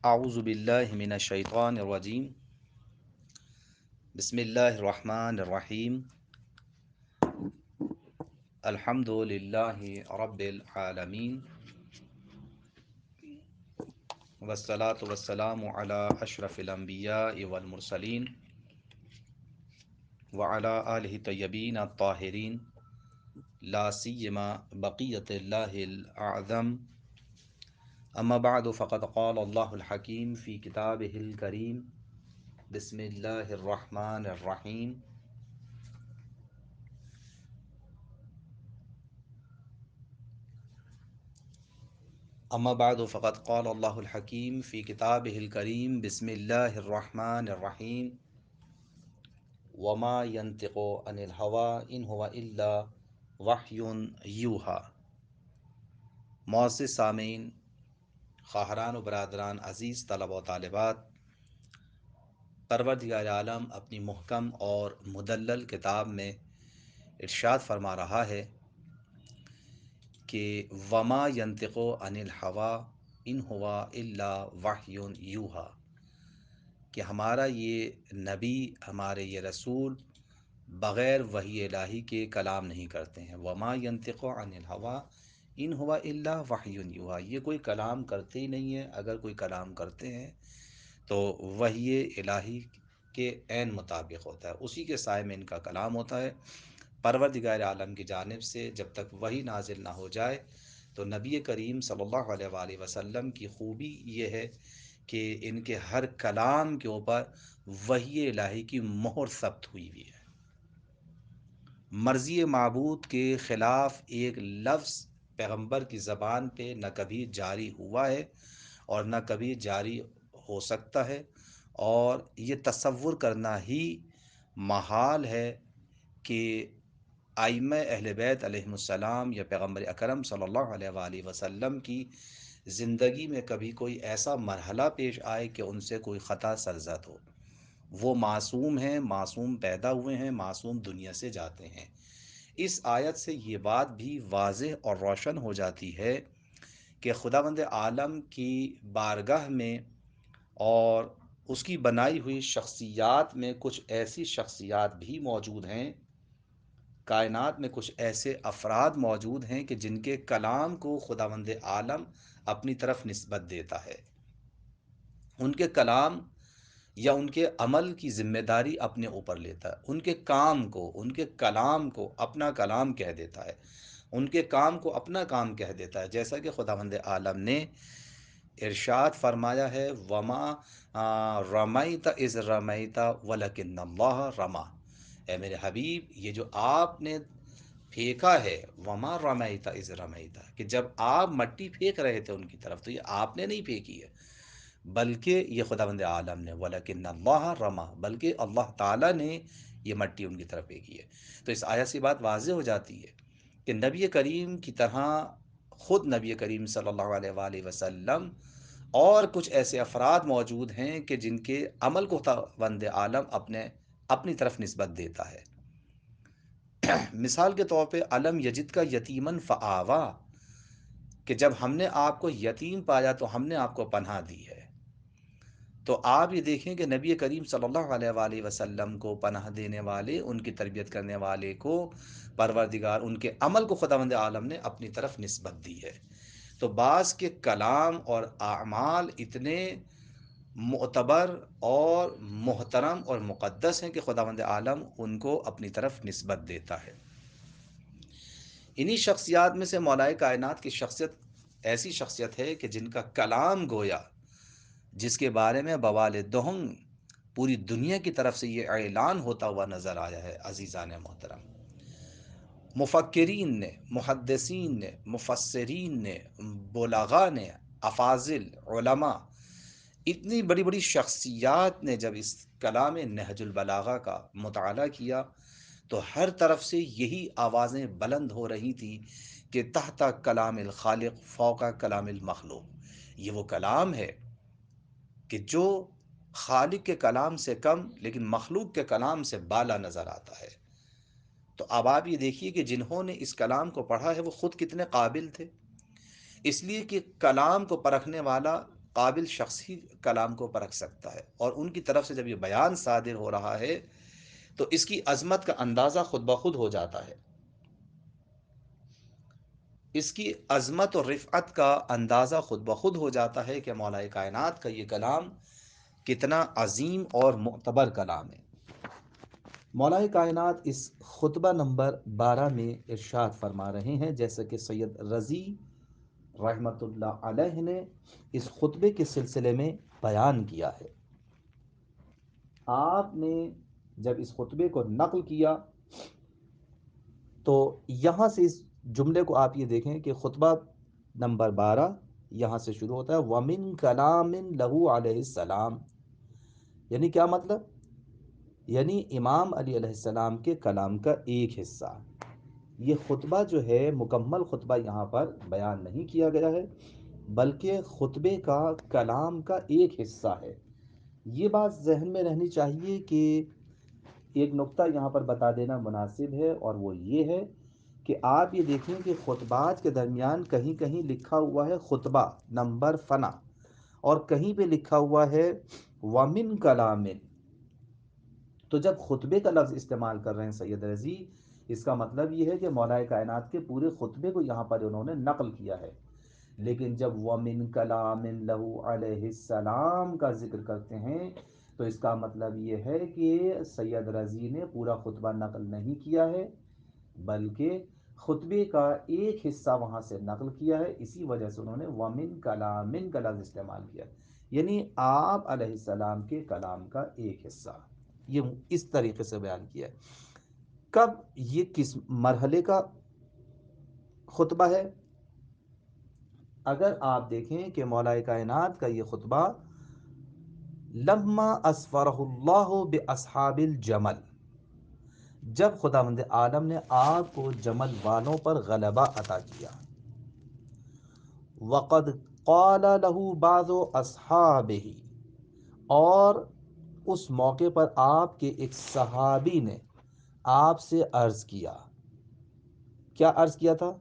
اعوذ باللہ من الشیطان الرجیم بسم اللہ الرحمن الرحیم الحمد للہ رب العالمین والصلاة والسلام علی اشرف الانبیاء والمرسلین وعلی آلہ طیبین الطاہرین لا سیما بقیت اللہ الاعظم اما بعد فقد قال اللہ الحکیم فی کتابہ الکریم بسم اللہ الرحمن الرحیم اما بعد فقد قال اللہ الحکیم فی کتابہ الکریم بسم اللہ الرحمن الرحیم وما ينطق عن الهوى ان هو الا وحی یوحی۔ معزز سامعین، خواہران و برادران عزیز، طلبہ و طالبات، پروردگار عالم اپنی محکم اور مدلل کتاب میں ارشاد فرما رہا ہے کہ وما ينطق عن الهوى ان هو الا وحی یوحی، کہ ہمارا یہ نبی، ہمارے یہ رسول بغیر وحی الہی کے کلام نہیں کرتے ہیں۔ وما ينطق عن الهوى ان هو الا وحی یوحی، یہ کوئی کلام کرتے ہی نہیں ہے، اگر کوئی کلام کرتے ہیں تو وحی الہی کے عین مطابق ہوتا ہے، اسی کے سائے میں ان کا کلام ہوتا ہے۔ پروردگار عالم کی جانب سے جب تک وحی نازل نہ ہو جائے تو نبی کریم صلی اللہ علیہ وآلہ وسلم کی خوبی یہ ہے کہ ان کے ہر کلام کے اوپر وحی الہی کی مہر ثبت ہوئی ہوئی ہے۔ مرضی معبود کے خلاف ایک لفظ پیغمبر کی زبان پہ نہ کبھی جاری ہوا ہے اور نہ کبھی جاری ہو سکتا ہے، اور یہ تصور کرنا ہی محال ہے کہ ائمہ اہل بیت علیہم السلام یا پیغمبر اکرم صلی اللہ علیہ وآلہ وسلم کی زندگی میں کبھی کوئی ایسا مرحلہ پیش آئے کہ ان سے کوئی خطا سرزد ہو۔ وہ معصوم ہیں، معصوم پیدا ہوئے ہیں، معصوم دنیا سے جاتے ہیں۔ اس آیت سے یہ بات بھی واضح اور روشن ہو جاتی ہے کہ خداوند عالم کی بارگاہ میں اور اس کی بنائی ہوئی شخصیات میں کچھ ایسی شخصیات بھی موجود ہیں، کائنات میں کچھ ایسے افراد موجود ہیں کہ جن کے کلام کو خداوند عالم اپنی طرف نسبت دیتا ہے، ان کے کلام یا ان کے عمل کی ذمہ داری اپنے اوپر لیتا ہے، ان کے کام کو، ان کے کلام کو اپنا کلام کہہ دیتا ہے، ان کے کام کو اپنا کام کہہ دیتا ہے، جیسا کہ خداوند عالم نے ارشاد فرمایا ہے وما رمیت اذ رمیت ولکن اللہ رما۔ اے میرے حبیب، یہ جو آپ نے پھینکا ہے، وما رمیت اذ رمیت، کہ جب آپ مٹی پھینک رہے تھے ان کی طرف تو یہ آپ نے نہیں پھینکی ہے، بلکہ یہ خداوند عالم نے، ولیکن اللہ رما، بلکہ اللہ تعالیٰ نے یہ مٹی ان کی طرف پھینکی ہے۔ تو اس آیت سے بات واضح ہو جاتی ہے کہ نبی کریم کی طرح خود نبی کریم صلی اللہ علیہ وآلہ وسلم اور کچھ ایسے افراد موجود ہیں کہ جن کے عمل کو خداوند عالم اپنی طرف نسبت دیتا ہے۔ مثال کے طور پہ علم یجد کا یتیمن فآوا، کہ جب ہم نے آپ کو یتیم پایا تو ہم نے آپ کو پناہ دی ہے۔ تو آپ یہ دیکھیں کہ نبی کریم صلی اللہ علیہ وآلہ وسلم کو پناہ دینے والے، ان کی تربیت کرنے والے کو پروردگار، ان کے عمل کو خداوند عالم نے اپنی طرف نسبت دی ہے۔ تو بعض کے کلام اور اعمال اتنے معتبر اور محترم اور مقدس ہیں کہ خداوند عالم ان کو اپنی طرف نسبت دیتا ہے۔ انہی شخصیات میں سے مولائے کائنات کی شخصیت ایسی شخصیت ہے کہ جن کا کلام گویا، جس کے بارے میں بوال دہنگ پوری دنیا کی طرف سے یہ اعلان ہوتا ہوا نظر آیا ہے۔ عزیزان محترم، مفکرین نے، محدثین نے، مفسرین نے، بلغاء نے، افاضل، علماء، اتنی بڑی بڑی شخصیات نے جب اس کلام نہج البلاغہ کا مطالعہ کیا تو ہر طرف سے یہی آوازیں بلند ہو رہی تھیں کہ تحت کلام الخالق فوق کلام المخلوق، یہ وہ کلام ہے کہ جو خالق کے کلام سے کم لیکن مخلوق کے کلام سے بالا نظر آتا ہے۔ تو اب آپ یہ دیکھیے کہ جنہوں نے اس کلام کو پڑھا ہے وہ خود کتنے قابل تھے، اس لیے کہ کلام کو پرکھنے والا قابل شخص ہی کلام کو پرکھ سکتا ہے، اور ان کی طرف سے جب یہ بیان صادر ہو رہا ہے تو اس کی عظمت کا اندازہ خود بخود ہو جاتا ہے، اس کی عظمت اور رفعت کا اندازہ خود بخود ہو جاتا ہے کہ مولا کائنات کا یہ کلام کتنا عظیم اور معتبر کلام ہے۔ مولا کائنات اس خطبہ نمبر 12 میں ارشاد فرما رہے ہیں، جیسا کہ سید رضی رحمۃ اللہ علیہ نے اس خطبے کے سلسلے میں بیان کیا ہے۔ آپ نے جب اس خطبے کو نقل کیا تو یہاں سے اس جملے کو آپ یہ دیکھیں کہ خطبہ نمبر 12 یہاں سے شروع ہوتا ہے وَمِن كَلَامٍ لَهُ علیہ السلام، یعنی کیا مطلب؟ یعنی امام علی علیہ السلام کے کلام کا ایک حصہ۔ یہ خطبہ جو ہے مکمل خطبہ یہاں پر بیان نہیں کیا گیا ہے، بلکہ خطبے کا کلام کا ایک حصہ ہے۔ یہ بات ذہن میں رہنی چاہیے کہ ایک نقطہ یہاں پر بتا دینا مناسب ہے، اور وہ یہ ہے کہ آپ یہ دیکھیں کہ خطبات کے درمیان کہیں کہیں لکھا ہوا ہے خطبہ نمبر فنا، اور کہیں پہ لکھا ہوا ہے وَمِن كَلَامٍ۔ تو جب خطبے کا لفظ استعمال کر رہے ہیں سید رضی، اس کا مطلب یہ ہے کہ مولا کائنات کے پورے خطبے کو یہاں پر انہوں نے نقل کیا ہے۔ لیکن جب وَمِن كَلَامٍ لَهُ علیہ السلام کا ذکر کرتے ہیں تو اس کا مطلب یہ ہے کہ سید رضی نے پورا خطبہ نقل نہیں کیا ہے، بلکہ خطبے کا ایک حصہ وہاں سے نقل کیا ہے۔ اسی وجہ سے انہوں نے وَمِن كَلَامٍ کا لفظ استعمال کیا، یعنی آپ علیہ السلام کے کلام کا ایک حصہ۔ یہ اس طریقے سے بیان کیا ہے۔ کب یہ کس مرحلے کا خطبہ ہے؟ اگر آپ دیکھیں کہ مولا کائنات کا یہ خطبہ لما اسفرہ اللہ باصحاب الجمل، جب خداوند عالم نے آپ کو جمل والوں پر غلبہ عطا کیا، وقد قال له بعض اصحابہ، اور اس موقع پر آپ کے ایک صحابی نے آپ سے عرض کیا، کیا عرض کیا تھا؟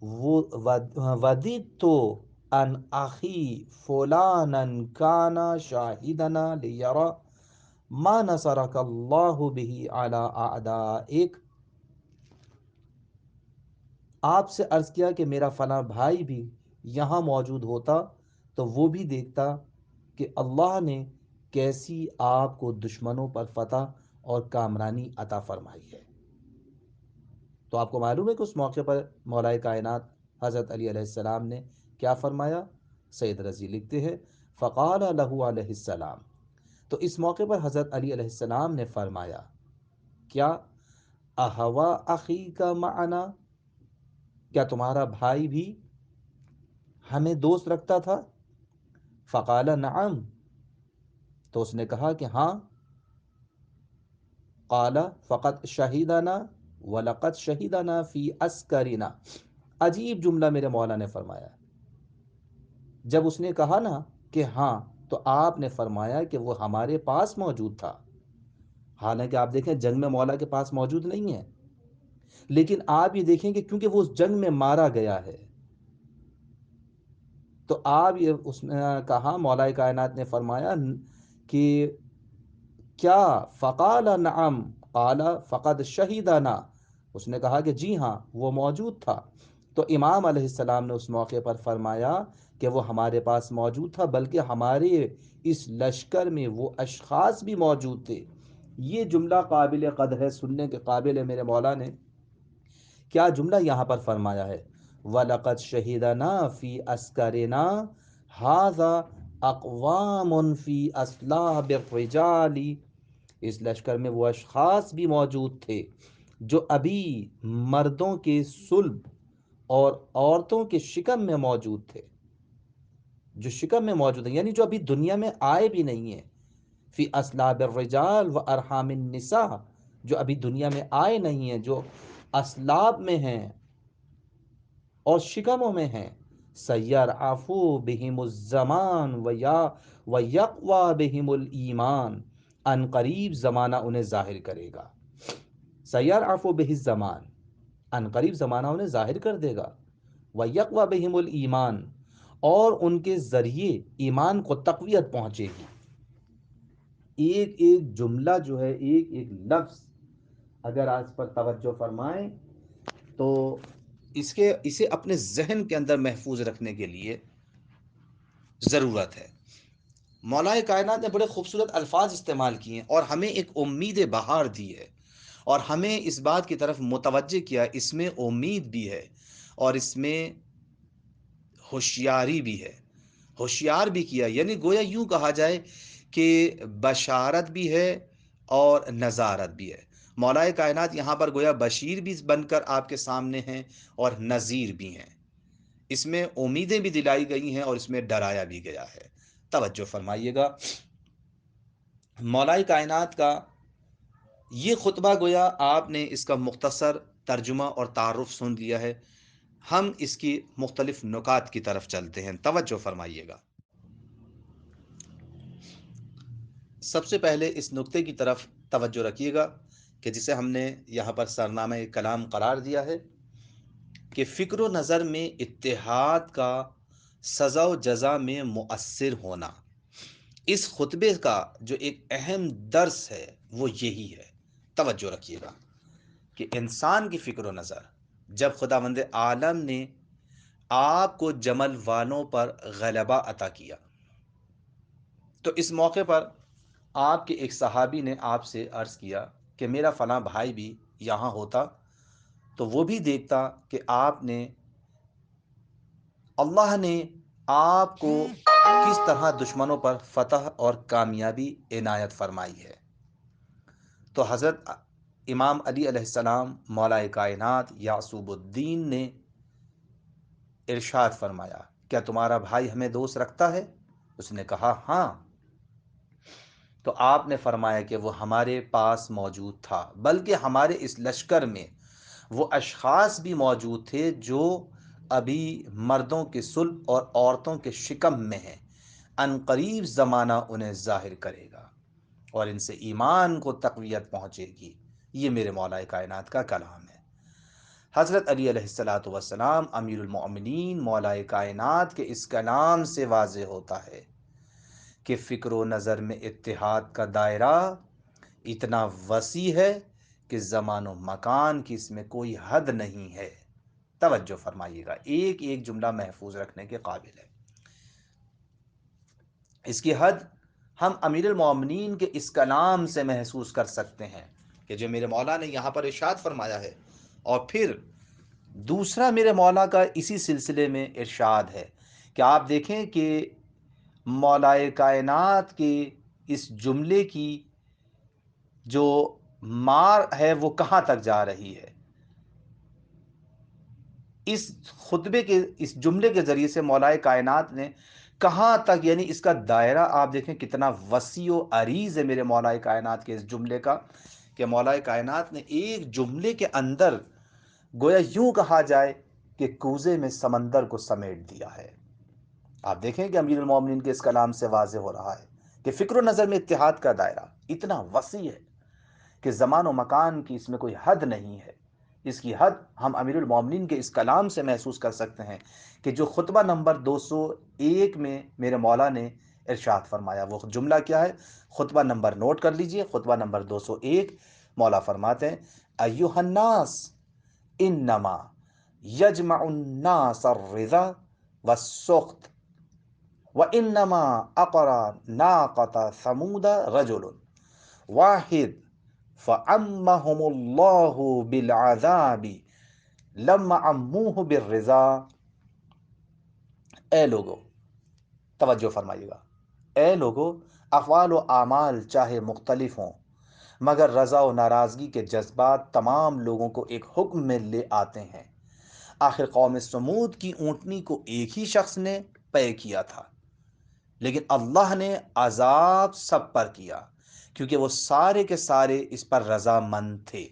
وَدِدْتُ أَنْ أَخِي فُلَانًا كَانَ شَاهِدًا لِيَرَى مَا نَصَرَكَ اللَّهُ بِهِ عَلَىٰ أَعْدَائِكَ۔ آپ سے عرض کیا کہ میرا فلاں بھائی بھی یہاں موجود ہوتا تو وہ بھی دیکھتا کہ اللہ نے کیسی آپ کو دشمنوں پر فتح اور کامرانی عطا فرمائی ہے۔ تو آپ کو معلوم ہے کہ اس موقع پر مولا کائنات حضرت علی علیہ السلام نے کیا فرمایا؟ سید رضی لکھتے ہیں فقال له علیہ السلام، تو اس موقع پر حضرت علی علیہ السلام نے فرمایا کیا؟ احوا اخیک معنا، کیا تمہارا بھائی بھی ہمیں دوست رکھتا تھا؟ فقال نعم، تو اس نے کہا کہ ہاں۔ قال فقط شہیدنا وَلَقَدْ شَهِدَنَا فِي أَسْكَرِنَا۔ عجیب جملہ میرے مولا نے فرمایا، جب اس نے کہا نا کہ ہاں، تو آپ نے فرمایا کہ وہ ہمارے پاس موجود تھا۔ حالانکہ آپ دیکھیں جنگ میں مولا کے پاس موجود نہیں ہے، لیکن آپ یہ دیکھیں کہ کیونکہ وہ اس جنگ میں مارا گیا ہے، تو آپ یہ اس نے کہا، مولا کائنات نے فرمایا کہ کیا؟ فقال نعم قال فقد شہیدنا، اس نے کہا کہ جی ہاں وہ موجود تھا۔ تو امام علیہ السلام نے اس موقع پر فرمایا کہ وہ ہمارے پاس موجود تھا، بلکہ ہمارے اس لشکر میں وہ اشخاص بھی موجود تھے۔ یہ جملہ قابل قدر ہے، سننے کے قابل ہے۔ میرے مولا نے کیا جملہ یہاں پر فرمایا ہے؟ وَلَقَدْ شَهِدَنَا فِي أَسْكَرِنَا هَذَا أَقْوَامٌ فِي أَصْلَابِ الرِّجَالِ، اس لشکر میں وہ اشخاص بھی موجود تھے جو ابھی مردوں کے صلب اور عورتوں کے شکم میں موجود تھے، جو شکم میں موجود ہیں، یعنی جو ابھی دنیا میں آئے بھی نہیں ہیں۔ فی اسلاب الرجال و ارحام النساء، جو ابھی دنیا میں آئے نہیں ہیں، جو اسلاب میں ہیں اور شکموں میں ہیں۔ سیرعفو بہم الزمان ویقوی بہم الایمان، ان قریب زمانہ انہیں ظاہر کرے گا۔ سیرعفو بہ الزمان، ان قریب زمانہ انہیں ظاہر کر دے گا۔ ویقوی بہم الایمان، اور ان کے ذریعے ایمان کو تقویت پہنچے گی۔ ایک ایک جملہ جو ہے، ایک ایک لفظ اگر آج پر توجہ فرمائیں تو اسے اپنے ذہن کے اندر محفوظ رکھنے کے لیے ضرورت ہے۔ مولا کائنات نے بڑے خوبصورت الفاظ استعمال کیے اور ہمیں ایک امید بہار دی ہے، اور ہمیں اس بات کی طرف متوجہ کیا، اس میں امید بھی ہے اور اس میں ہوشیاری بھی ہے، ہوشیار بھی کیا، یعنی گویا یوں کہا جائے کہ بشارت بھی ہے اور نذارت بھی ہے۔ مولا کائنات یہاں پر گویا بشیر بھی بن کر آپ کے سامنے ہیں اور نذیر بھی ہیں۔ اس میں امیدیں بھی دلائی گئی ہیں اور اس میں ڈرایا بھی گیا ہے۔ توجہ فرمائیے گا، مولا کائنات کا یہ خطبہ گویا آپ نے اس کا مختصر ترجمہ اور تعارف سن لیا ہے۔ ہم اس کی مختلف نکات کی طرف چلتے ہیں، توجہ فرمائیے گا۔ سب سے پہلے اس نقطے کی طرف توجہ رکھیے گا کہ جسے ہم نے یہاں پر سرنامہ کلام قرار دیا ہے کہ فکر و نظر میں اتحاد کا سزا و جزا میں مؤثر ہونا۔ اس خطبے کا جو ایک اہم درس ہے وہ یہی ہے، توجہ رکھیے گا کہ انسان کی فکر و نظر، جب خداوند عالم نے آپ کو جمل والوں پر غلبہ عطا کیا تو اس موقع پر آپ کے ایک صحابی نے آپ سے عرض کیا کہ میرا فلاں بھائی بھی یہاں ہوتا تو وہ بھی دیکھتا کہ آپ نے، اللہ نے آپ کو کس طرح دشمنوں پر فتح اور کامیابی عنایت فرمائی ہے۔ تو حضرت امام علی علیہ السلام مولا کائنات یعصوب الدین نے ارشاد فرمایا، کیا تمہارا بھائی ہمیں دوست رکھتا ہے؟ اس نے کہا ہاں۔ تو آپ نے فرمایا کہ وہ ہمارے پاس موجود تھا، بلکہ ہمارے اس لشکر میں وہ اشخاص بھی موجود تھے جو ابھی مردوں کے صلب اور عورتوں کے شکم میں ہیں، ان قریب زمانہ انہیں ظاہر کرے گا اور ان سے ایمان کو تقویت پہنچے گی۔ یہ میرے مولا کائنات کا کلام ہے۔ حضرت علی علیہ الصلاۃ والسلام امیر المؤمنین مولا کائنات کے اس کلام سے واضح ہوتا ہے کہ فکر و نظر میں اتحاد کا دائرہ اتنا وسیع ہے کہ زمان و مکان کی اس میں کوئی حد نہیں ہے۔ توجہ فرمائیے گا، ایک ایک جملہ محفوظ رکھنے کے قابل ہے۔ اس کی حد ہم امیر المومنین کے اس کلام سے محسوس کر سکتے ہیں کہ جو میرے مولا نے یہاں پر ارشاد فرمایا ہے، اور پھر دوسرا میرے مولا کا اسی سلسلے میں ارشاد ہے کہ آپ دیکھیں کہ مولا کائنات کے اس جملے کی جو مار ہے وہ کہاں تک جا رہی ہے۔ اس خطبے کے اس جملے کے ذریعے سے مولا کائنات نے کہاں تک، یعنی اس کا دائرہ آپ دیکھیں کتنا وسیع و عریض ہے میرے مولا کائنات کے اس جملے کا، کہ مولا کائنات نے ایک جملے کے اندر گویا یوں کہا جائے کہ کوزے میں سمندر کو سمیٹ دیا ہے۔ آپ دیکھیں کہ امیر المومنین کے اس کلام سے واضح ہو رہا ہے کہ فکر و نظر میں اتحاد کا دائرہ اتنا وسیع ہے کہ زمان و مکان کی اس میں کوئی حد نہیں ہے۔ اس کی حد ہم امیر المومنین کے اس کلام سے محسوس کر سکتے ہیں کہ جو خطبہ نمبر 201 میں میرے مولا نے ارشاد فرمایا، وہ جملہ کیا ہے؟ خطبہ نمبر نوٹ کر لیجئے، خطبہ نمبر 201۔ مولا فرماتے ہیں ایھا الناس انما یجمع الناس الرضا والسخط وانما اقرا ناقة ثمود رجل واحد فعمهم اللہ بالعذاب لما عموہ بالرضا۔ اے لوگو، توجہ فرمائیے گا، اے لوگو، افعال و اعمال چاہے مختلف ہوں مگر رضا و ناراضگی کے جذبات تمام لوگوں کو ایک حکم میں لے آتے ہیں۔ آخر قوم سمود کی اونٹنی کو ایک ہی شخص نے پے کیا تھا، لیکن اللہ نے عذاب سب پر کیا کیونکہ وہ سارے کے سارے اس پر رضا مند تھے۔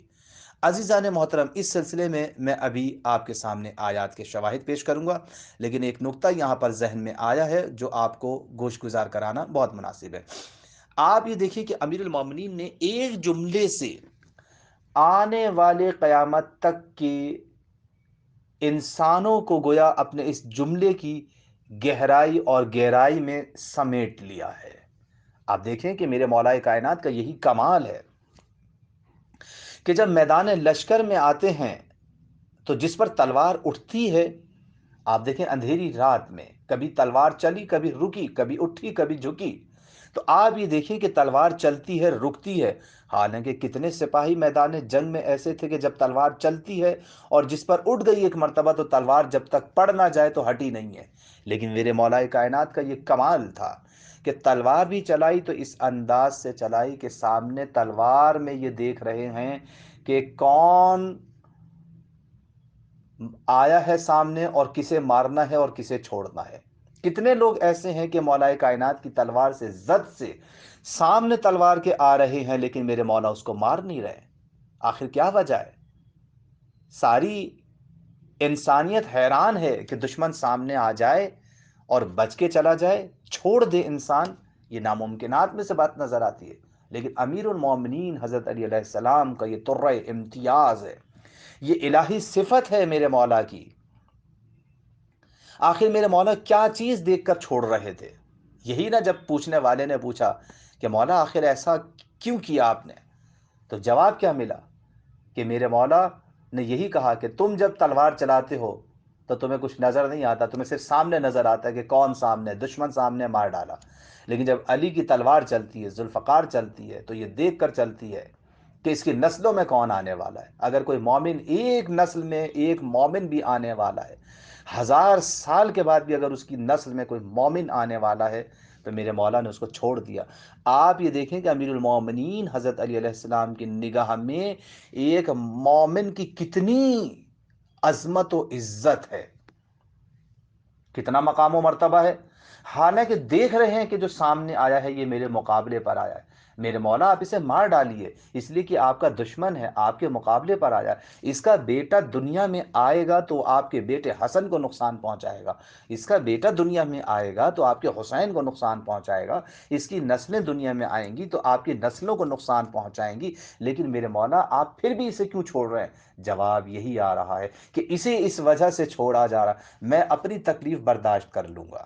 عزیزان محترم، اس سلسلے میں ابھی آپ کے سامنے آیات کے شواہد پیش کروں گا، لیکن ایک نقطہ یہاں پر ذہن میں آیا ہے جو آپ کو گوش گزار کرانا بہت مناسب ہے۔ آپ یہ دیکھیے کہ امیر المومنین نے ایک جملے سے آنے والے قیامت تک کے انسانوں کو گویا اپنے اس جملے کی گہرائی اور گہرائی میں سمیٹ لیا ہے۔ آپ دیکھیں کہ میرے مولا کائنات کا یہی کمال ہے کہ جب میدان لشکر میں آتے ہیں تو جس پر تلوار اٹھتی ہے، آپ دیکھیں اندھیری رات میں کبھی تلوار چلی، کبھی رکی، کبھی اٹھی، کبھی جھکی، تو آپ یہ دیکھیں کہ تلوار چلتی ہے، رکتی ہے۔ حالانکہ کتنے سپاہی میدان جنگ میں ایسے تھے کہ جب تلوار چلتی ہے اور جس پر اٹھ گئی ایک مرتبہ تو تلوار جب تک پڑ نہ جائے تو ہٹی نہیں ہے۔ لیکن میرے مولا کائنات کا یہ کمال تھا کہ تلوار بھی چلائی تو اس انداز سے چلائی کہ سامنے تلوار میں یہ دیکھ رہے ہیں کہ کون آیا ہے سامنے اور کسے مارنا ہے اور کسے چھوڑنا ہے۔ کتنے لوگ ایسے ہیں کہ مولا کائنات کی تلوار سے زد سے سامنے تلوار کے آ رہے ہیں لیکن میرے مولا اس کو مار نہیں رہے۔ آخر کیا وجہ ہے؟ ساری انسانیت حیران ہے کہ دشمن سامنے آ جائے اور بچ کے چلا جائے، چھوڑ دے انسان، یہ ناممکنات میں سے بات نظر آتی ہے۔ لیکن امیر المومنین حضرت علی علیہ السلام کا یہ طرہ امتیاز ہے، یہ الہی صفت ہے میرے مولا کی۔ آخر میرے مولا کیا چیز دیکھ کر چھوڑ رہے تھے؟ یہی نہ جب پوچھنے والے نے پوچھا کہ مولا آخر ایسا کیوں کیا آپ نے، تو جواب کیا ملا کہ میرے مولا نے یہی کہا کہ تم جب تلوار چلاتے ہو تو تمہیں کچھ نظر نہیں آتا، تمہیں صرف سامنے نظر آتا ہے کہ کون سامنے، دشمن سامنے مار ڈالا۔ لیکن جب علی کی تلوار چلتی ہے، ذوالفقار چلتی ہے، تو یہ دیکھ کر چلتی ہے کہ اس کی نسلوں میں کون آنے والا ہے۔ اگر کوئی مومن ایک نسل میں ایک مومن بھی آنے والا ہے، 1000 سال کے بعد بھی اگر اس کی نسل میں کوئی مومن آنے والا ہے تو میرے مولا نے اس کو چھوڑ دیا۔ آپ یہ دیکھیں کہ امیر المومنین حضرت علی علیہ السلام کی نگاہ میں ایک مومن کی کتنی عظمت و عزت ہے، کتنا مقام و مرتبہ ہے۔ حالانکہ دیکھ رہے ہیں کہ جو سامنے آیا ہے یہ میرے مقابلے پر آیا ہے، میرے مولا آپ اسے مار ڈالیے، اس لیے کہ آپ کا دشمن ہے، آپ کے مقابلے پر آیا ہے۔ اس کا بیٹا دنیا میں آئے گا تو آپ کے بیٹے حسن کو نقصان پہنچائے گا، اس کا بیٹا دنیا میں آئے گا تو آپ کے حسین کو نقصان پہنچائے گا، اس کی نسلیں دنیا میں آئیں گی تو آپ کی نسلوں کو نقصان پہنچائیں گی، لیکن میرے مولا آپ پھر بھی اسے کیوں چھوڑ رہے ہیں؟ جواب یہی آ رہا ہے کہ اسے اس وجہ سے چھوڑا جا رہا، میں اپنی تکلیف برداشت کر لوں گا،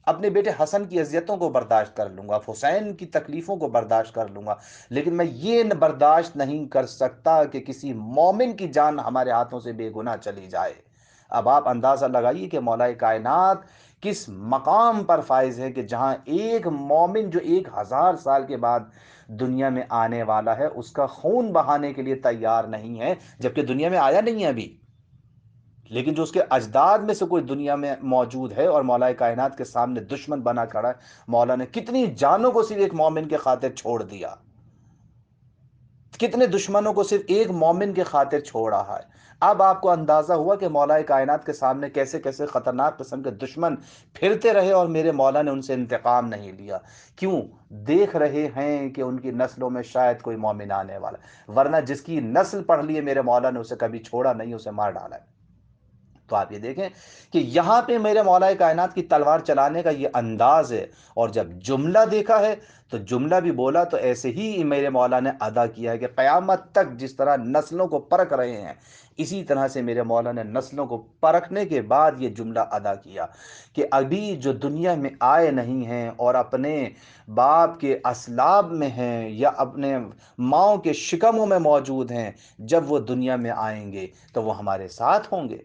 اپنے بیٹے حسن کی اذیتوں کو برداشت کر لوں گا، حسین کی تکلیفوں کو برداشت کر لوں گا، لیکن میں یہ برداشت نہیں کر سکتا کہ کسی مومن کی جان ہمارے ہاتھوں سے بے گناہ چلی جائے۔ اب آپ اندازہ لگائیے کہ مولا کائنات کس مقام پر فائز ہے کہ جہاں ایک مومن جو 1000 سال کے بعد دنیا میں آنے والا ہے اس کا خون بہانے کے لیے تیار نہیں ہے، جبکہ دنیا میں آیا نہیں ہے ابھی، لیکن جو اس کے اجداد میں سے کوئی دنیا میں موجود ہے اور مولا کائنات کے سامنے دشمن بنا کھڑا ہے، مولا نے کتنی جانوں کو صرف ایک مومن کے خاطر چھوڑ دیا، کتنے دشمنوں کو صرف ایک مومن کے خاطر چھوڑ رہا ہے۔ اب آپ کو اندازہ ہوا کہ مولا کائنات کے سامنے کیسے کیسے خطرناک قسم کے دشمن پھرتے رہے اور میرے مولا نے ان سے انتقام نہیں لیا۔ کیوں؟ دیکھ رہے ہیں کہ ان کی نسلوں میں شاید کوئی مومن آنے والا ہے، ورنہ جس کی نسل پڑھ لی ہے میرے مولا نے اسے کبھی چھوڑا نہیں، اسے مار ڈالا ہے۔ تو آپ یہ دیکھیں کہ یہاں پہ میرے مولا کائنات کی تلوار چلانے کا یہ انداز ہے، اور جب جملہ دیکھا ہے تو جملہ بھی بولا تو ایسے ہی میرے مولا نے ادا کیا ہے کہ قیامت تک جس طرح نسلوں کو پرکھ رہے ہیں اسی طرح سے میرے مولا نے نسلوں کو پرکھنے کے بعد یہ جملہ ادا کیا کہ ابھی جو دنیا میں آئے نہیں ہیں اور اپنے باپ کے اسلاب میں ہیں یا اپنے ماؤں کے شکموں میں موجود ہیں، جب وہ دنیا میں آئیں گے تو وہ ہمارے ساتھ ہوں گے۔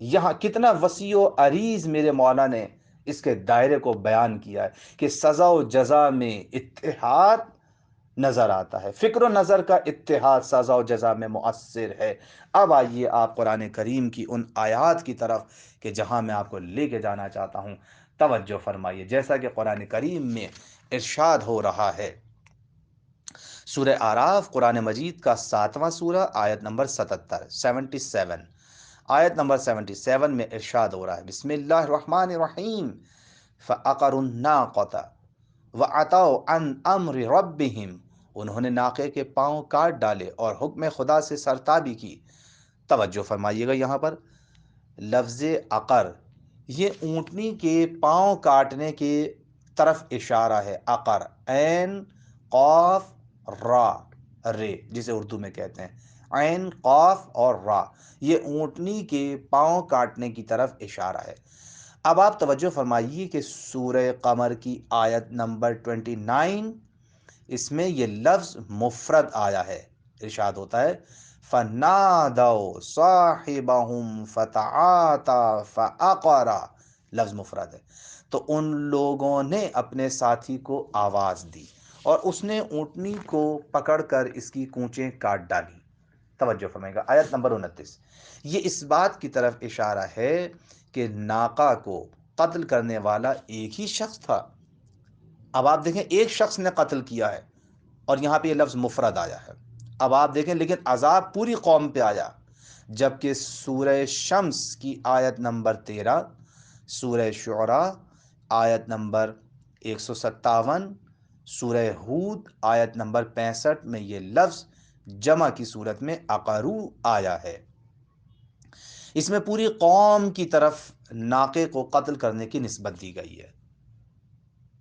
یہاں کتنا وسیع و عریض میرے مولا نے اس کے دائرے کو بیان کیا ہے کہ سزا و جزا میں اتحاد نظر آتا ہے، فکر و نظر کا اتحاد سزا و جزا میں مؤثر ہے۔ اب آئیے آپ قرآن کریم کی ان آیات کی طرف کہ جہاں میں آپ کو لے کے جانا چاہتا ہوں، توجہ فرمائیے۔ جیسا کہ قرآن کریم میں ارشاد ہو رہا ہے، سورہ آراف قرآن مجید کا 7واں سورہ، آیت نمبر 77، آیت نمبر 77 میں ارشاد ہو رہا ہے، بسم اللہ الرحمن الرحیم، فَأَقَرُوا النَّاقَةَ وَعَتَوْا عَنْ أَمْرِ رَبِّهِمْ، انہوں نے ناقے کے پاؤں کاٹ ڈالے اور حکم خدا سے سرتابی کی۔ توجہ فرمائیے گا، یہاں پر لفظ عقر یہ اونٹنی کے پاؤں کاٹنے کی طرف اشارہ ہے۔ عقر، عین قاف را، رے جسے اردو میں کہتے ہیں، عین قاف اور را، یہ اونٹنی کے پاؤں کاٹنے کی طرف اشارہ ہے۔ اب آپ توجہ فرمائیے کہ سورہ قمر کی آیت نمبر 29، اس میں یہ لفظ مفرد آیا ہے۔ ارشاد ہوتا ہے فَنَادَوْا صَاحِبَهُمْ فَتَعَاطَىٰ فَعَقَرَ، لفظ مفرد ہے۔ تو ان لوگوں نے اپنے ساتھی کو آواز دی اور اس نے اونٹنی کو پکڑ کر اس کی کونچیں کاٹ ڈالی۔ توجہ فرمائے گا، آیت نمبر 29 یہ اس بات کی طرف اشارہ ہے کہ ناقہ کو قتل کرنے والا ایک ہی شخص تھا۔ اب آپ دیکھیں ایک شخص نے قتل کیا ہے اور یہاں پہ یہ لفظ مفرد آیا ہے۔ اب آپ دیکھیں لیکن عذاب پوری قوم پہ آیا، جبکہ سورہ شمس کی آیت نمبر 13، سورہ شعراء آیت نمبر 157، سورہ ہود آیت نمبر 65 میں یہ لفظ جمع کی صورت میں عقرو آیا ہے۔ اس میں پوری قوم کی طرف ناقے کو قتل کرنے کی نسبت دی گئی ہے۔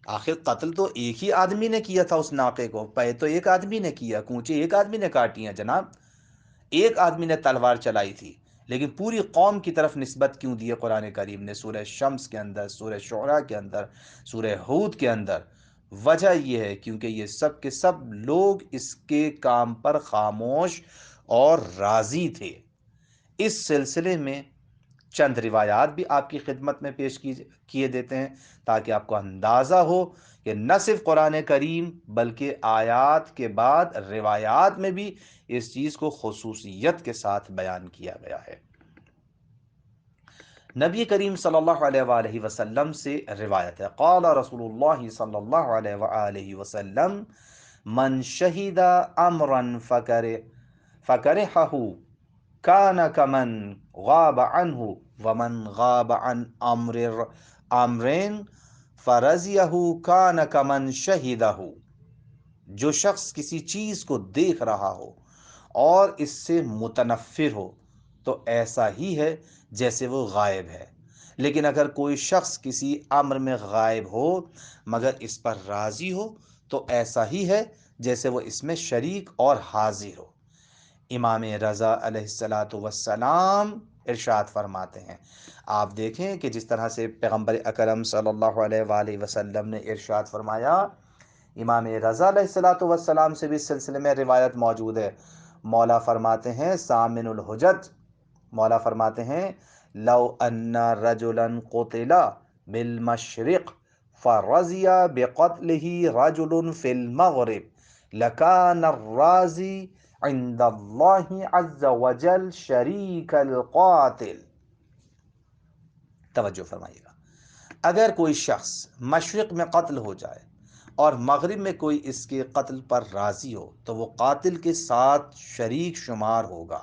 آخر قتل تو ایک ہی آدمی نے کیا تھا، اس ناقے کو پے تو ایک آدمی نے کیا، کونچے ایک آدمی نے کاٹی ہیں جناب، ایک آدمی نے تلوار چلائی تھی، لیکن پوری قوم کی طرف نسبت کیوں دی ہے قرآن کریم نے سورہ شمس کے اندر، سورہ شعراء کے اندر، سورہ ہود کے اندر؟ وجہ یہ ہے کیونکہ یہ سب کے سب لوگ اس کے کام پر خاموش اور راضی تھے۔ اس سلسلے میں چند روایات بھی آپ کی خدمت میں پیش کیے دیتے ہیں تاکہ آپ کو اندازہ ہو کہ نہ صرف قرآن کریم بلکہ آیات کے بعد روایات میں بھی اس چیز کو خصوصیت کے ساتھ بیان کیا گیا ہے۔ نبی کریم صلی اللہ علیہ وآلہ وسلم سے روایت ہے، قال رسول اللہ صلی اللہ علیہ وآلہ وسلم من شہد امرا فکرہہ کان کمن غاب عنہ ومن غاب عن امرین فرضیہ کان کمن شہدہ۔ جو شخص کسی چیز کو دیکھ رہا ہو اور اس سے متنفر ہو تو ایسا ہی ہے جیسے وہ غائب ہے، لیکن اگر کوئی شخص کسی امر میں غائب ہو مگر اس پر راضی ہو تو ایسا ہی ہے جیسے وہ اس میں شریک اور حاضر ہو۔ امام رضا علیہ السلام ارشاد فرماتے ہیں، آپ دیکھیں کہ جس طرح سے پیغمبر اکرم صلی اللہ علیہ وآلہ وسلم نے ارشاد فرمایا، امام رضا علیہ السلام سے بھی اس سلسلے میں روایت موجود ہے۔ مولا فرماتے ہیں سامن الحجت، مولا فرماتے ہیں لو ان رجلا قتل بالمشرق فرضی بقتلہ رجل فی المغرب لکان الرازی عند اللہ عز وجل شریک القاتل۔ توجہ فرمائیے گا، اگر کوئی شخص مشرق میں قتل ہو جائے اور مغرب میں کوئی اس کے قتل پر راضی ہو تو وہ قاتل کے ساتھ شریک شمار ہوگا۔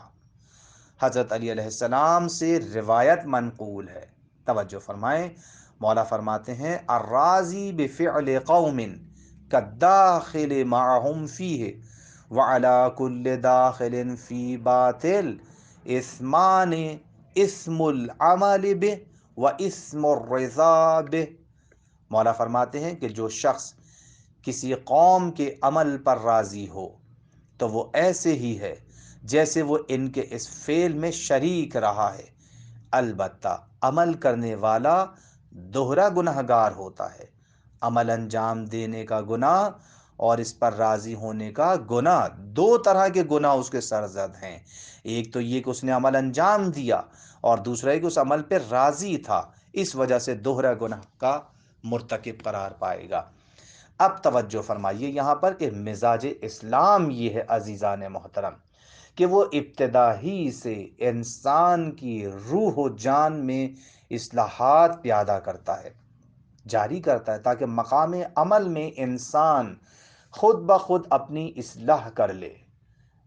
حضرت علی علیہ السلام سے روایت منقول ہے، توجہ فرمائیں، مولا فرماتے ہیں الراضی بفعل قوم کالداخل معهم فیہ وعلى كل داخل فی باطل اثمان اسم العمل به و اسم الرضا به۔ مولا فرماتے ہیں کہ جو شخص کسی قوم کے عمل پر راضی ہو تو وہ ایسے ہی ہے جیسے وہ ان کے اس فعل میں شریک رہا ہے، البتہ عمل کرنے والا دوہرا گنہگار ہوتا ہے۔ عمل انجام دینے کا گناہ اور اس پر راضی ہونے کا گناہ، دو طرح کے گناہ اس کے سرزد ہیں۔ ایک تو یہ کہ اس نے عمل انجام دیا اور دوسرا یہ کہ اس عمل پہ راضی تھا، اس وجہ سے دوہرا گناہ کا مرتکب قرار پائے گا۔ اب توجہ فرمائیے یہاں پر کہ مزاج اسلام یہ ہے عزیزان محترم کہ وہ ابتدا ہی سے انسان کی روح و جان میں اصلاحات پیدا کرتا ہے، جاری کرتا ہے، تاکہ مقام عمل میں انسان خود بخود اپنی اصلاح کر لے۔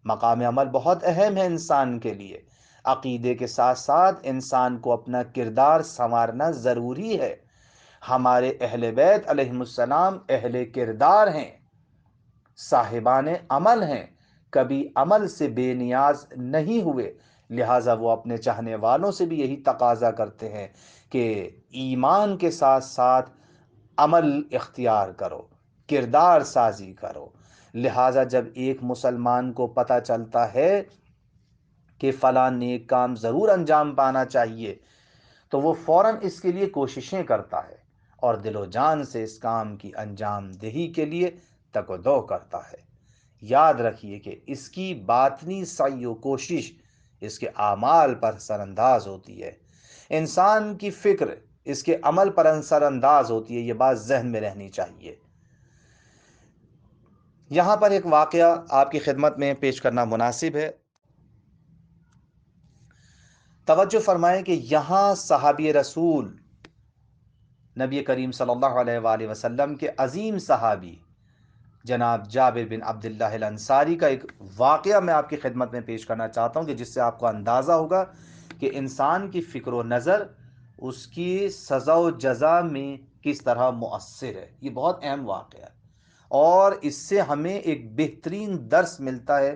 مقام عمل بہت اہم ہے انسان کے لیے، عقیدے کے ساتھ ساتھ انسان کو اپنا کردار سنوارنا ضروری ہے۔ ہمارے اہل بیت علیہم السلام اہل کردار ہیں، صاحبان عمل ہیں، کبھی عمل سے بے نیاز نہیں ہوئے، لہٰذا وہ اپنے چاہنے والوں سے بھی یہی تقاضا کرتے ہیں کہ ایمان کے ساتھ ساتھ عمل اختیار کرو، کردار سازی کرو۔ لہٰذا جب ایک مسلمان کو پتہ چلتا ہے کہ فلاں نیک کام ضرور انجام پانا چاہیے تو وہ فوراً اس کے لیے کوششیں کرتا ہے اور دل و جان سے اس کام کی انجام دہی کے لیے تک و دو کرتا ہے۔ یاد رکھیے کہ اس کی باطنی سعی و کوشش اس کے اعمال پر اثر انداز ہوتی ہے، انسان کی فکر اس کے عمل پر اثر انداز ہوتی ہے، یہ بات ذہن میں رہنی چاہیے۔ یہاں پر ایک واقعہ آپ کی خدمت میں پیش کرنا مناسب ہے۔ توجہ فرمائیں کہ یہاں صحابی رسول نبی کریم صلی اللہ علیہ وآلہ وسلم کے عظیم صحابی جناب جابر بن عبداللہ الانصاری کا ایک واقعہ میں آپ کی خدمت میں پیش کرنا چاہتا ہوں کہ جس سے آپ کو اندازہ ہوگا کہ انسان کی فکر و نظر اس کی سزا و جزا میں کس طرح مؤثر ہے۔ یہ بہت اہم واقعہ ہے اور اس سے ہمیں ایک بہترین درس ملتا ہے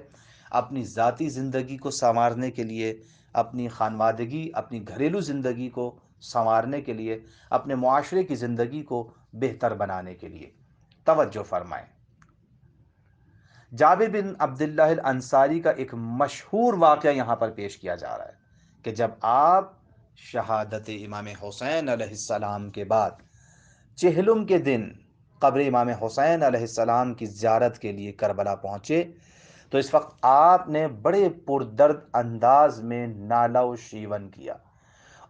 اپنی ذاتی زندگی کو سنوارنے کے لیے، اپنی خانوادگی، اپنی گھریلو زندگی کو سنوارنے کے لیے، اپنے معاشرے کی زندگی کو بہتر بنانے کے لیے۔ توجہ فرمائیں، جابر بن عبداللہ الانصاری کا ایک مشہور واقعہ یہاں پر پیش کیا جا رہا ہے کہ جب آپ شہادت امام حسین علیہ السلام کے بعد چہلم کے دن قبر امام حسین علیہ السلام کی زیارت کے لیے کربلا پہنچے تو اس وقت آپ نے بڑے پردرد انداز میں نالہ و شیون کیا،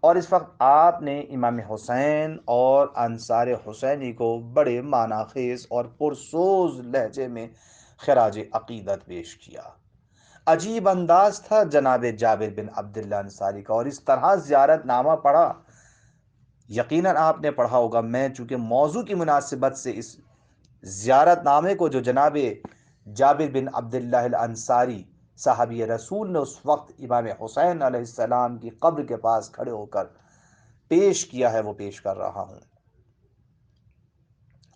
اور اس وقت آپ نے امام حسین اور انصار حسینی کو بڑے معنی خیز اور پرسوز لہجے میں خراج عقیدت پیش کیا۔ عجیب انداز تھا جناب جابر بن عبداللہ انصاری کا، اور اس طرح زیارت نامہ پڑھا، یقیناً آپ نے پڑھا ہوگا۔ میں چونکہ موضوع کی مناسبت سے اس زیارت نامے کو جو جناب جابر بن عبداللہ الانصاری صحابی رسول نے اس وقت امام حسین علیہ السلام کی قبر کے پاس کھڑے ہو کر پیش کیا ہے وہ پیش کر رہا ہوں۔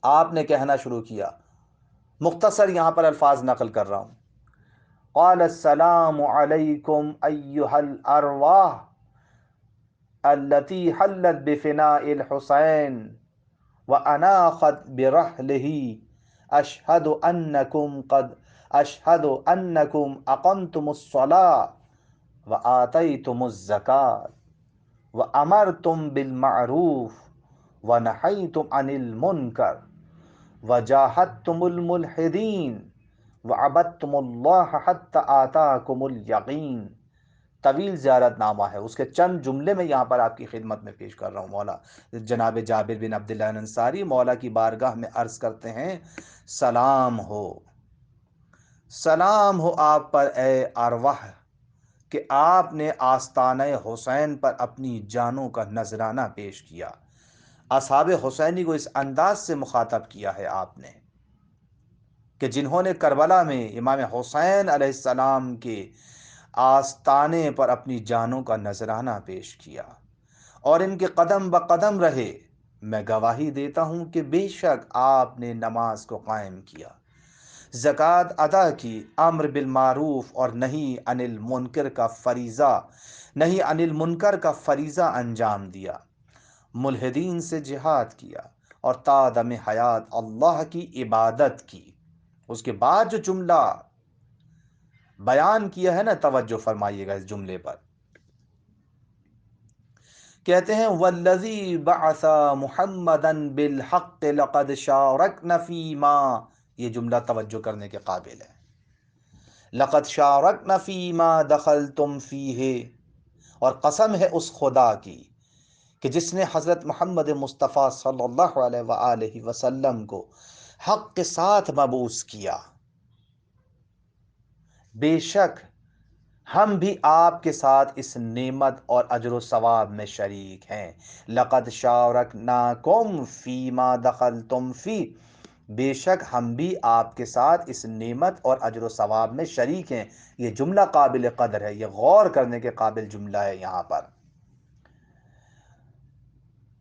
آپ نے کہنا شروع کیا، مختصر یہاں پر الفاظ نقل کر رہا ہوں۔ قال السلام علیکم ایہا الارواح التي حلت بفناء الحسین واناخت برحلہ اشہد انکم اقمتم الصلاة وآتیتم الزکاة وامرتم بالمعروف ونہیتم عن المنکر وجاہدتم الملحدین وعبدتم اللہ حتی آتاکم الیقین۔ طویل زیارت نامہ ہے، اس کے چند جملے میں یہاں پر آپ کی خدمت میں پیش کر رہا ہوں۔ مولا جناب جابر بن عبداللہ الانصاری مولا کی بارگاہ میں عرض کرتے ہیں، سلام ہو، سلام ہو آپ پر اے ارواح کہ آپ نے آستانہ حسین پر اپنی جانوں کا نذرانہ پیش کیا۔ اصحاب حسینی کو اس انداز سے مخاطب کیا ہے آپ نے کہ جنہوں نے کربلا میں امام حسین علیہ السلام کے آستانے پر اپنی جانوں کا نذرانہ پیش کیا اور ان کے قدم بقدم رہے، میں گواہی دیتا ہوں کہ بے شک آپ نے نماز کو قائم کیا، زکوٰۃ ادا کی، امر بالمعروف اور نہی عن المنکر کا فریضہ انجام دیا، ملحدین سے جہاد کیا اور تا دم حیات اللہ کی عبادت کی۔ اس کے بعد جو جملہ بیان کیا ہے نا، توجہ فرمائیے گا اس جملے پر، کہتے ہیں والذی بعث محمدا بالحق لقد شارکنا فیما، یہ جملہ توجہ کرنے کے قابل ہے، لقد شارکنا فیما دخلتم فیہ، اور قسم ہے اس خدا کی کہ جس نے حضرت محمد مصطفیٰ صلی اللہ علیہ وآلہ وسلم کو حق کے ساتھ مبعوث کیا، بے شک ہم بھی آپ کے ساتھ اس نعمت اور اجر و ثواب میں شریک ہیں۔ لقد شارکناکم فیما دخلتم فی، بے شک ہم بھی آپ کے ساتھ اس نعمت اور اجر و ثواب میں شریک ہیں۔ یہ جملہ قابل قدر ہے، یہ غور کرنے کے قابل جملہ ہے یہاں پر۔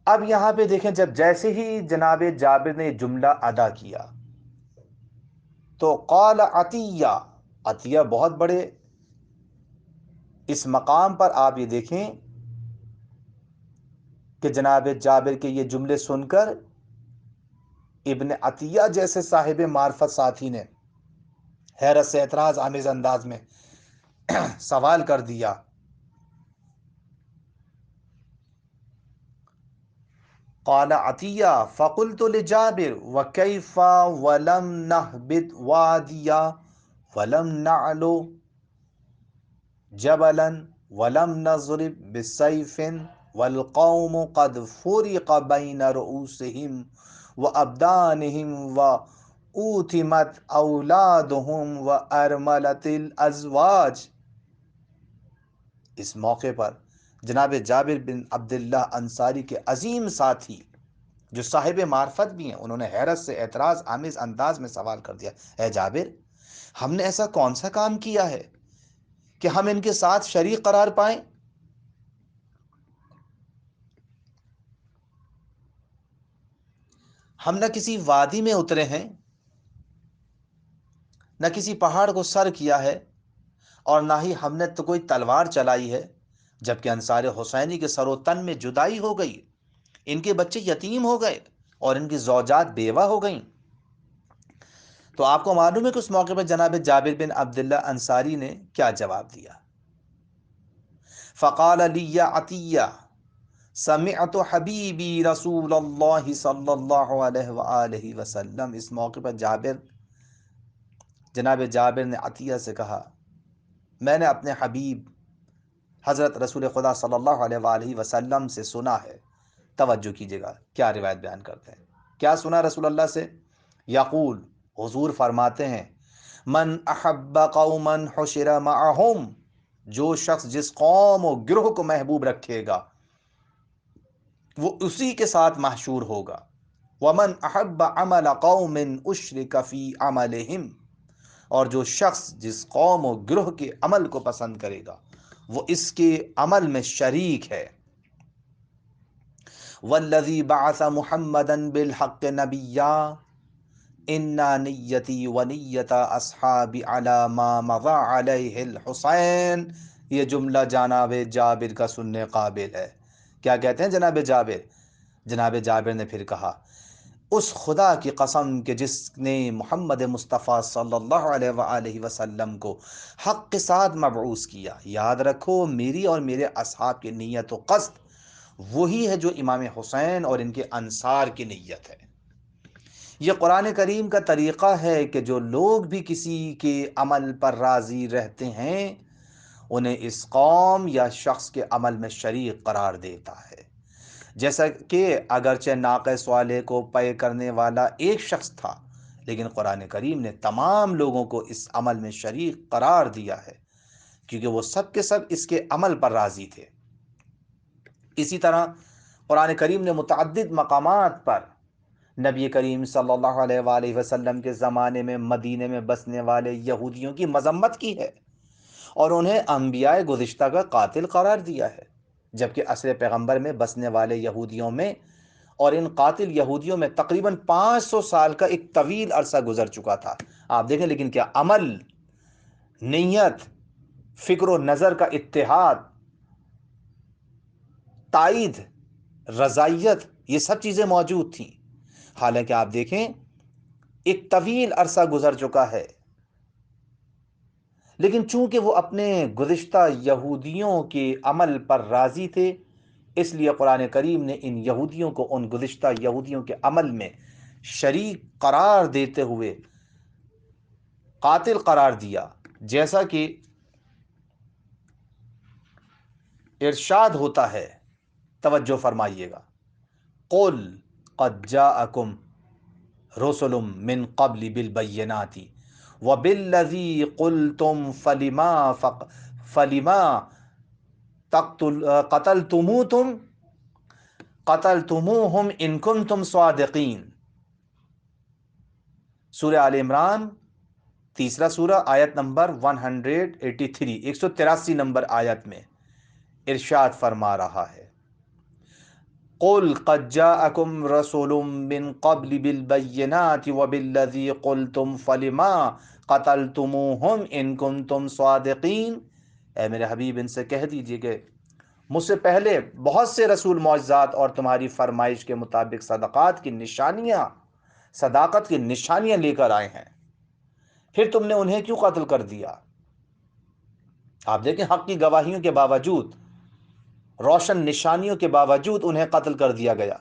اب یہاں پہ دیکھیں، جب جیسے ہی جناب جابر نے جملہ ادا کیا تو قال عطیہ، عطیہ بہت بڑے، اس مقام پر آپ یہ دیکھیں کہ جناب جابر کے یہ جملے سن کر ابن عطیہ جیسے صاحب معرفت ساتھی نے حیرت سے اعتراض آمیز انداز میں سوال کر دیا قال عطیہ فقلت لجابر وکیف ولم نہبط وادیا ولم نعلو جبلا ولم نضرب بسیف والقوم قد فرق بین رؤوسہم وابدانہم وأوتمت اولادہم وارملت الازواج۔ اس موقع پر جناب جابر بن عبداللہ انصاری کے عظیم ساتھی جو صاحب معرفت بھی ہیں، انہوں نے حیرت سے اعتراض آمیز انداز میں سوال کر دیا، اے جابر، ہم نے ایسا کون سا کام کیا ہے کہ ہم ان کے ساتھ شریک قرار پائیں؟ ہم نہ کسی وادی میں اترے ہیں، نہ کسی پہاڑ کو سر کیا ہے، اور نہ ہی ہم نے تو کوئی تلوار چلائی ہے، جبکہ انصار حسینی کے سر و تن میں جدائی ہو گئی، ان کے بچے یتیم ہو گئے اور ان کی زوجات بیوہ ہو گئیں۔ تو آپ کو معلوم ہے کہ اس موقع پر جناب جابر بن عبداللہ انصاری نے کیا جواب دیا؟ فقال لی عطیہ سمعت حبیبی رسول اللہ صلی اللہ علیہ وآلہ وسلم۔ اس موقع پر جناب جابر نے عطیہ سے کہا، میں نے اپنے حبیب حضرت رسول خدا صلی اللہ علیہ وآلہ وسلم سے سنا ہے۔ توجہ کیجیے گا کیا روایت بیان کرتے ہیں، کیا سنا رسول اللہ سے؟ یقول، حضور فرماتے ہیں، من احب قوما حشر معہم، جو شخص جس قوم و گروہ کو محبوب رکھے گا وہ اسی کے ساتھ محشور ہوگا۔ ومن احب عمل قوم اشرک فی عملہم، اور جو شخص جس قوم و گروہ کے عمل کو پسند کرے گا وہ اس کے عمل میں شریک ہے۔ والذی بعث محمدا بالحق نبیا انا نیتی و نیت اصحاب علی ما مضى علیہ الحسین۔ یہ جملہ جناب جابر کا سننے قابل ہے۔ کیا کہتے ہیں جناب جابر نے پھر کہا، اس خدا کی قسم کہ جس نے محمد مصطفیٰ صلی اللہ علیہ وآلہ وسلم کو حق کے ساتھ مبعوث کیا، یاد رکھو میری اور میرے اصحاب کی نیت و قصد وہی ہے جو امام حسین اور ان کے انصار کی نیت ہے۔ یہ قرآن کریم کا طریقہ ہے کہ جو لوگ بھی کسی کے عمل پر راضی رہتے ہیں انہیں اس قوم یا شخص کے عمل میں شریک قرار دیتا ہے۔ جیسا کہ اگرچہ ناقہ صالح کو پے کرنے والا ایک شخص تھا، لیکن قرآن کریم نے تمام لوگوں کو اس عمل میں شریک قرار دیا ہے، کیونکہ وہ سب کے سب اس کے عمل پر راضی تھے۔ اسی طرح قرآن کریم نے متعدد مقامات پر نبی کریم صلی اللہ علیہ وآلہ وسلم کے زمانے میں مدینے میں بسنے والے یہودیوں کی مذمت کی ہے اور انہیں انبیاء گزشتہ کا قاتل قرار دیا ہے، جبکہ عصر پیغمبر میں بسنے والے یہودیوں میں اور ان قاتل یہودیوں میں تقریباً 500 سال کا ایک طویل عرصہ گزر چکا تھا۔ آپ دیکھیں لیکن کیا عمل، نیت، فکر و نظر کا اتحاد، تائید، رضائیت، یہ سب چیزیں موجود تھیں۔ حالانکہ آپ دیکھیں ایک طویل عرصہ گزر چکا ہے، لیکن چونکہ وہ اپنے گزشتہ یہودیوں کے عمل پر راضی تھے، اس لیے قرآن کریم نے ان یہودیوں کو ان گزشتہ یہودیوں کے عمل میں شریک قرار دیتے ہوئے قاتل قرار دیا، جیسا کہ ارشاد ہوتا ہے۔ توجہ فرمائیے گا، قل قد جاءکم رسل من قبل بالبینات وبالذی قلتم فلما قتلتموہم ان کنتم صادقین۔ سورہ آل عمران، تیسرا سورہ، آیت نمبر 183، 183 نمبر آیت میں ارشاد فرما رہا ہے، قل قد جاءکم رسول من قبل بالبینات وبالذی قلتم فلما قتلتموہم ان کنتم صادقین۔ اے میرے حبیب ان سے کہہ دیجئے کہ مجھ سے پہلے بہت سے رسول معجزات اور تمہاری فرمائش کے مطابق صداقت کی نشانیاں لے کر آئے ہیں، پھر تم نے انہیں کیوں قتل کر دیا؟ آپ دیکھیں حق کی گواہیوں کے باوجود، روشن نشانیوں کے باوجود انہیں قتل کر دیا گیا۔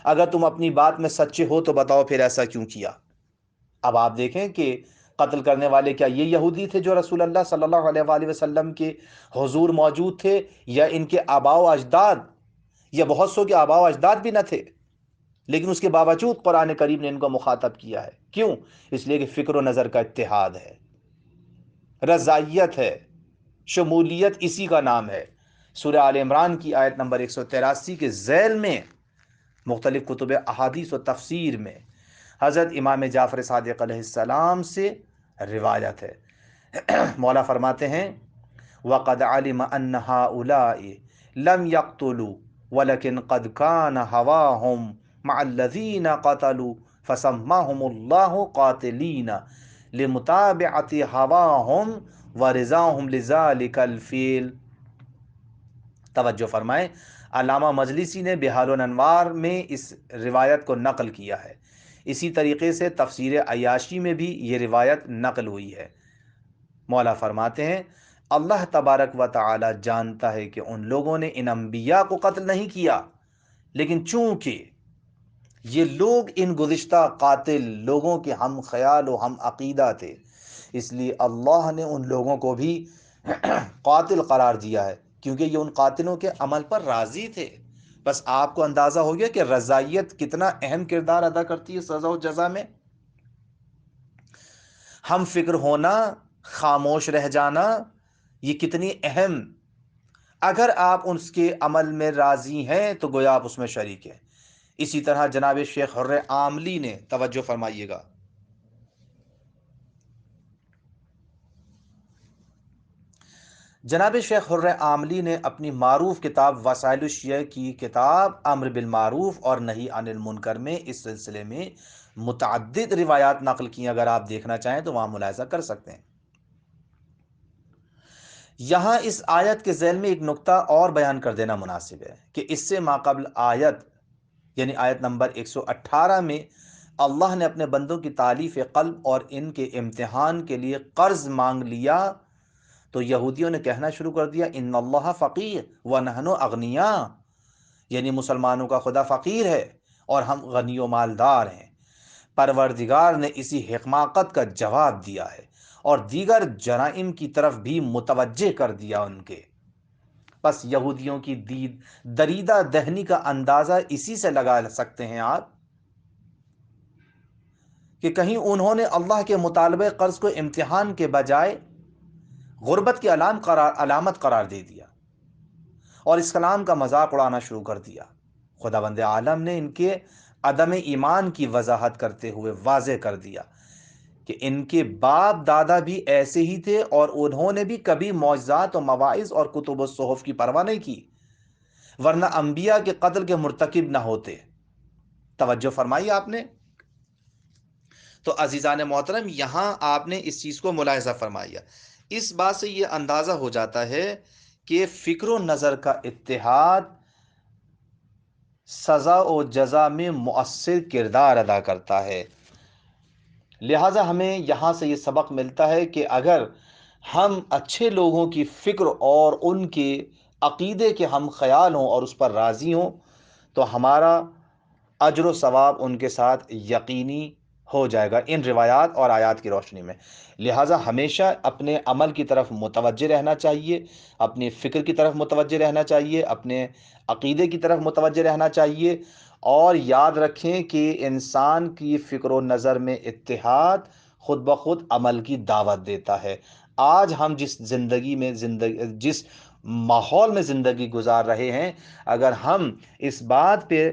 اگر تم اپنی بات میں سچے ہو تو بتاؤ پھر ایسا کیوں کیا؟ اب آپ دیکھیں کہ قتل کرنے والے کیا یہ یہودی تھے جو رسول اللہ صلی اللہ علیہ وآلہ وسلم کے حضور موجود تھے، یا ان کے آباء و اجداد، یا بہت سو کے آباء و اجداد بھی نہ تھے؟ لیکن اس کے باوجود قرآن کریم نے ان کو مخاطب کیا ہے، کیوں؟ اس لیے کہ فکر و نظر کا اتحاد ہے، رضائیت ہے، شمولیت اسی کا نام ہے۔ سورہ آل عمران کی آیت نمبر 183 کے ذیل میں مختلف کتب احادیث و تفسیر میں حضرت امام جعفر صادق علیہ السلام سے روایت ہے، مولا فرماتے ہیں وَقَدْ عَلِمَ أَنَّ هَؤُلَاءِ لَمْ يَقْتُلُوا وَلَكِنْ قَدْ كَانَ هَوَاهُمْ مَعَ الَّذِينَ قَتَلُوا فَسَمَّاهُمُ اللَّهُ قَاتِلِينَ لِمُتَابِعَةِ هَوَاهُمْ وَرِضَاهُمْ لِذَلِكَ الْفِعْلِ۔ توجہ فرمائیں، علامہ مجلسی نے بحار الانوار میں اس روایت کو نقل کیا ہے۔ اسی طریقے سے تفسیر عیاشی میں بھی یہ روایت نقل ہوئی ہے۔ مولا فرماتے ہیں اللہ تبارک و تعالی جانتا ہے کہ ان لوگوں نے ان انبیاء کو قتل نہیں کیا، لیکن چونکہ یہ لوگ ان گزشتہ قاتل لوگوں کے ہم خیال و ہم عقیدہ تھے، اس لیے اللہ نے ان لوگوں کو بھی قاتل قرار دیا ہے، کیونکہ یہ ان قاتلوں کے عمل پر راضی تھے۔ بس آپ کو اندازہ ہو گیا کہ رضائیت کتنا اہم کردار ادا کرتی ہے سزا و جزا میں۔ ہم فکر ہونا، خاموش رہ جانا، یہ کتنی اہم، اگر آپ اس کے عمل میں راضی ہیں تو گویا آپ اس میں شریک ہیں۔ اسی طرح جناب شیخ حر عاملی نے، توجہ فرمائیے گا، جناب شیخ حر عاملی نے اپنی معروف کتاب وسائل الشیعہ کی کتاب امر بالمعروف اور نہی عن المنکر میں اس سلسلے میں متعدد روایات نقل کی، اگر آپ دیکھنا چاہیں تو وہاں ملاحظہ کر سکتے ہیں۔ یہاں اس آیت کے ذیل میں ایک نقطہ اور بیان کر دینا مناسب ہے کہ اس سے ماقبل آیت یعنی آیت نمبر 118 میں اللہ نے اپنے بندوں کی تالیف قلب اور ان کے امتحان کے لیے قرض مانگ لیا، تو یہودیوں نے کہنا شروع کر دیا ان اللہ فقیر ونحن اغنیاء، یعنی مسلمانوں کا خدا فقیر ہے اور ہم غنی و مالدار ہیں۔ پروردگار نے اسی حماقت کا جواب دیا ہے اور دیگر جرائم کی طرف بھی متوجہ کر دیا ان کے۔ بس یہودیوں کی دریدہ دہنی کا اندازہ اسی سے لگا سکتے ہیں آپ کہ کہیں انہوں نے اللہ کے مطالبہ قرض کو امتحان کے بجائے غربت کی علامت قرار دے دیا اور اس کلام کا مذاق اڑانا شروع کر دیا۔ خداوند عالم نے ان کے عدم ایمان کی وضاحت کرتے ہوئے واضح کر دیا کہ ان کے باپ دادا بھی ایسے ہی تھے اور انہوں نے بھی کبھی معجزات و مواعظ اور کتب و صحف کی پرواہ نہیں کی، ورنہ انبیاء کے قتل کے مرتکب نہ ہوتے۔ توجہ فرمائی آپ نے؟ تو عزیزان محترم، یہاں آپ نے اس چیز کو ملاحظہ فرمایا۔ اس بات سے یہ اندازہ ہو جاتا ہے کہ فکر و نظر کا اتحاد سزا و جزا میں مؤثر کردار ادا کرتا ہے۔ لہٰذا ہمیں یہاں سے یہ سبق ملتا ہے کہ اگر ہم اچھے لوگوں کی فکر اور ان کے عقیدے کے ہم خیال ہوں اور اس پر راضی ہوں تو ہمارا اجر و ثواب ان کے ساتھ یقینی ہو جائے گا ان روایات اور آیات کی روشنی میں۔ لہٰذا ہمیشہ اپنے عمل کی طرف متوجہ رہنا چاہیے، اپنی فکر کی طرف متوجہ رہنا چاہیے، اپنے عقیدے کی طرف متوجہ رہنا چاہیے، اور یاد رکھیں کہ انسان کی فکر و نظر میں اتحاد خود بخود عمل کی دعوت دیتا ہے۔ آج ہم جس ماحول میں زندگی گزار رہے ہیں، اگر ہم اس بات پہ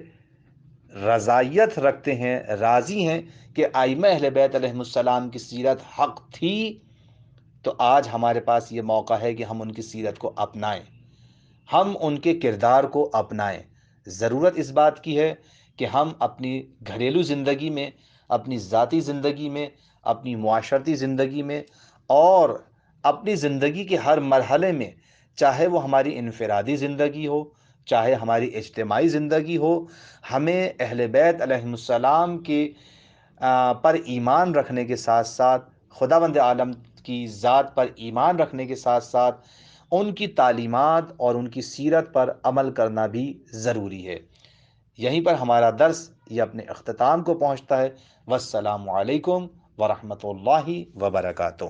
رضائیت رکھتے ہیں، راضی ہیں کہ ائمہ اہل بیت علیہم السلام کی سیرت حق تھی، تو آج ہمارے پاس یہ موقع ہے کہ ہم ان کی سیرت کو اپنائیں، ہم ان کے کردار کو اپنائیں۔ ضرورت اس بات کی ہے کہ ہم اپنی گھریلو زندگی میں، اپنی ذاتی زندگی میں، اپنی معاشرتی زندگی میں اور اپنی زندگی کے ہر مرحلے میں، چاہے وہ ہماری انفرادی زندگی ہو، چاہے ہماری اجتماعی زندگی ہو، ہمیں اہل بیت علیہم السلام کے پر ایمان رکھنے کے ساتھ ساتھ، خداوند عالم کی ذات پر ایمان رکھنے کے ساتھ ساتھ ان کی تعلیمات اور ان کی سیرت پر عمل کرنا بھی ضروری ہے۔ یہیں پر ہمارا درس یہ اپنے اختتام کو پہنچتا ہے۔ والسلام علیکم ورحمۃ اللہ وبرکاتہ۔